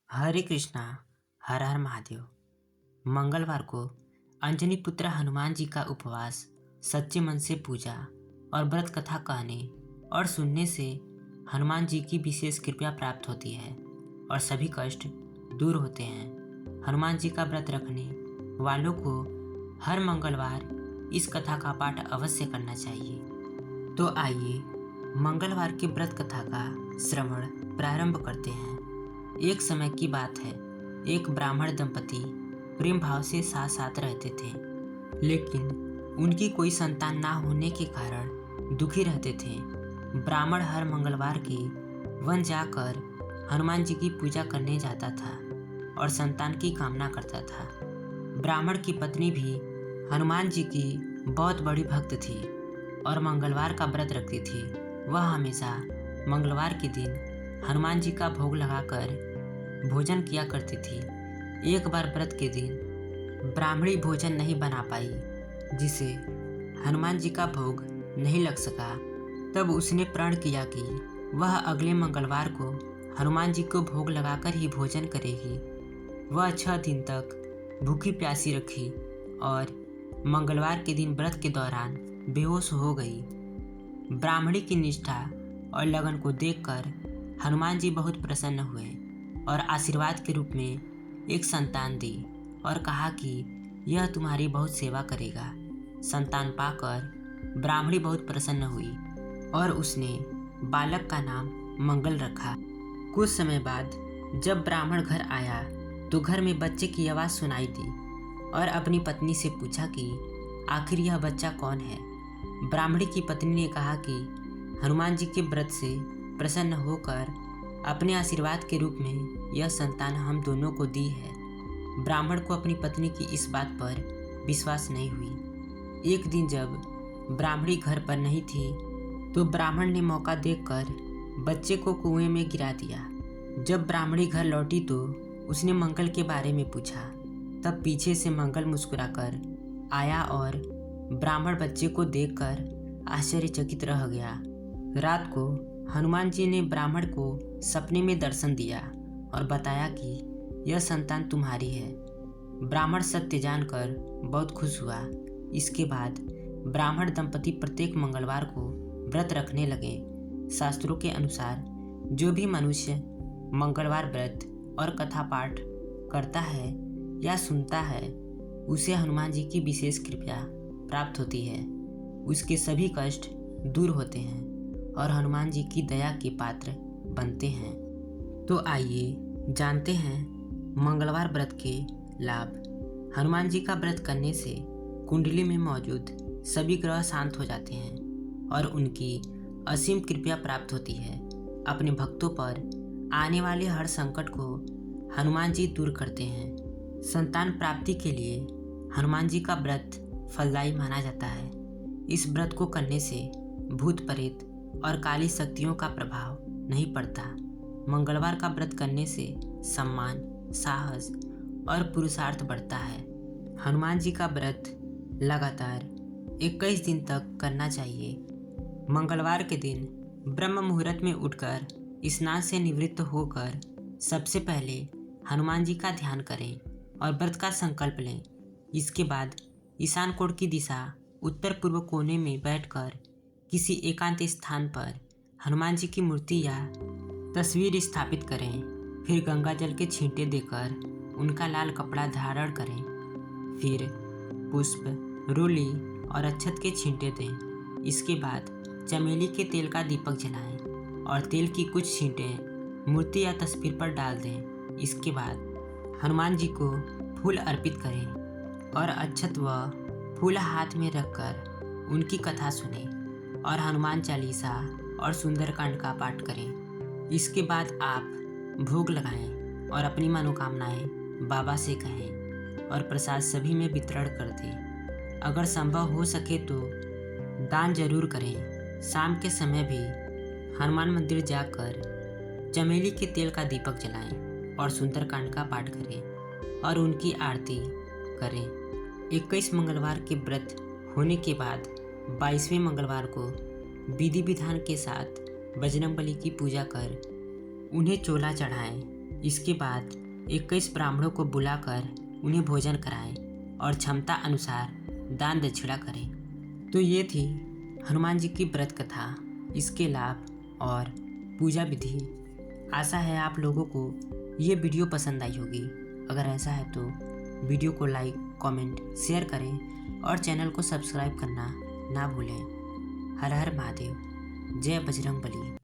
हरे कृष्णा। हर हर महादेव। मंगलवार को अंजनी पुत्र हनुमान जी का उपवास, सच्चे मन से पूजा और व्रत कथा कहने और सुनने से हनुमान जी की विशेष कृपा प्राप्त होती है और सभी कष्ट दूर होते हैं। हनुमान जी का व्रत रखने वालों को हर मंगलवार इस कथा का पाठ अवश्य करना चाहिए। तो आइए मंगलवार के व्रत कथा का श्रवण प्रारंभ करते हैं। एक समय की बात है, एक ब्राह्मण दंपति प्रेम भाव से साथ साथ रहते थे, लेकिन उनकी कोई संतान ना होने के कारण दुखी रहते थे। ब्राह्मण हर मंगलवार के वन जाकर हनुमान जी की पूजा करने जाता था और संतान की कामना करता था। ब्राह्मण की पत्नी भी हनुमान जी की बहुत बड़ी भक्त थी और मंगलवार का व्रत रखती थी। वह हमेशा मंगलवार के दिन हनुमान जी का भोग लगाकर भोजन किया करती थी। एक बार व्रत के दिन ब्राह्मणी भोजन नहीं बना पाई, जिसे हनुमान जी का भोग नहीं लग सका। तब उसने प्रण किया कि वह अगले मंगलवार को हनुमान जी को भोग लगाकर ही भोजन करेगी। वह 6 दिन तक भूखी प्यासी रखी और मंगलवार के दिन व्रत के दौरान बेहोश हो गई। ब्राह्मणी की निष्ठा और लगन को देखकर हनुमान जी बहुत प्रसन्न हुए और आशीर्वाद के रूप में एक संतान दी और कहा कि यह तुम्हारी बहुत सेवा करेगा। संतान पाकर ब्राह्मणी बहुत प्रसन्न हुई और उसने बालक का नाम मंगल रखा। कुछ समय बाद जब ब्राह्मण घर आया तो घर में बच्चे की आवाज़ सुनाई दी और अपनी पत्नी से पूछा कि आखिर यह बच्चा कौन है। ब्राह्मणी की पत्नी ने कहा कि हनुमान जी के व्रत से प्रसन्न होकर अपने आशीर्वाद के रूप में यह संतान हम दोनों को दी है। ब्राह्मण को अपनी पत्नी की इस बात पर विश्वास नहीं हुई। एक दिन जब ब्राह्मणी घर पर नहीं थी तो ब्राह्मण ने मौका देखकर बच्चे को कुएं में गिरा दिया। जब ब्राह्मणी घर लौटी तो उसने मंगल के बारे में पूछा। तब पीछे से मंगल मुस्कुराकर आया और ब्राह्मण बच्चे को देखकर आश्चर्यचकित रह गया। रात को हनुमान जी ने ब्राह्मण को सपने में दर्शन दिया और बताया कि यह संतान तुम्हारी है। ब्राह्मण सत्य जानकर बहुत खुश हुआ। इसके बाद ब्राह्मण दंपति प्रत्येक मंगलवार को व्रत रखने लगे। शास्त्रों के अनुसार जो भी मनुष्य मंगलवार व्रत और कथा पाठ करता है या सुनता है, उसे हनुमान जी की विशेष कृपा प्राप्त होती है। उसके सभी कष्ट दूर होते हैं और हनुमान जी की दया के पात्र बनते हैं। तो आइए जानते हैं मंगलवार व्रत के लाभ। हनुमान जी का व्रत करने से कुंडली में मौजूद सभी ग्रह शांत हो जाते हैं और उनकी असीम कृपा प्राप्त होती है। अपने भक्तों पर आने वाले हर संकट को हनुमान जी दूर करते हैं। संतान प्राप्ति के लिए हनुमान जी का व्रत फलदायी माना जाता है। इस व्रत को करने से भूत प्रेत और काली शक्तियों का प्रभाव नहीं पड़ता। मंगलवार का व्रत करने से सम्मान, साहस और पुरुषार्थ बढ़ता है। हनुमान जी का व्रत लगातार 21 दिन तक करना चाहिए। मंगलवार के दिन ब्रह्म मुहूर्त में उठकर स्नान से निवृत्त होकर सबसे पहले हनुमान जी का ध्यान करें और व्रत का संकल्प लें। इसके बाद ईशान कोण की दिशा उत्तर पूर्व कोने में बैठकर किसी एकांत स्थान पर हनुमान जी की मूर्ति या तस्वीर स्थापित करें। फिर गंगा जल के छींटे देकर उनका लाल कपड़ा धारण करें। फिर पुष्प, रोली और अक्षत के छींटे दें। इसके बाद चमेली के तेल का दीपक जलाएं और तेल की कुछ छींटे मूर्ति या तस्वीर पर डाल दें। इसके बाद हनुमान जी को फूल अर्पित करें और अक्षत व फूल हाथ में रखकर उनकी कथा सुनें और हनुमान चालीसा और सुंदरकांड का पाठ करें। इसके बाद आप भोग लगाएं और अपनी मनोकामनाएं बाबा से कहें और प्रसाद सभी में वितरण कर दें। अगर संभव हो सके तो दान जरूर करें। शाम के समय भी हनुमान मंदिर जाकर चमेली के तेल का दीपक जलाएं और सुंदरकांड का पाठ करें और उनकी आरती करें। 21 मंगलवार के व्रत होने के बाद 22वें मंगलवार को विधि विधान के साथ बजरंगबली की पूजा कर उन्हें चोला चढ़ाएं इसके बाद 21 ब्राह्मणों को बुलाकर उन्हें भोजन कराएं और क्षमता अनुसार दान दक्षिणा करें। तो ये थी हनुमान जी की व्रत कथा, इसके लाभ और पूजा विधि। आशा है आप लोगों को ये वीडियो पसंद आई होगी। अगर ऐसा है तो वीडियो को लाइक, कमेंट, शेयर करें और चैनल को सब्सक्राइब करना ना भूलें। हर हर महादेव। जय बजरंग बली।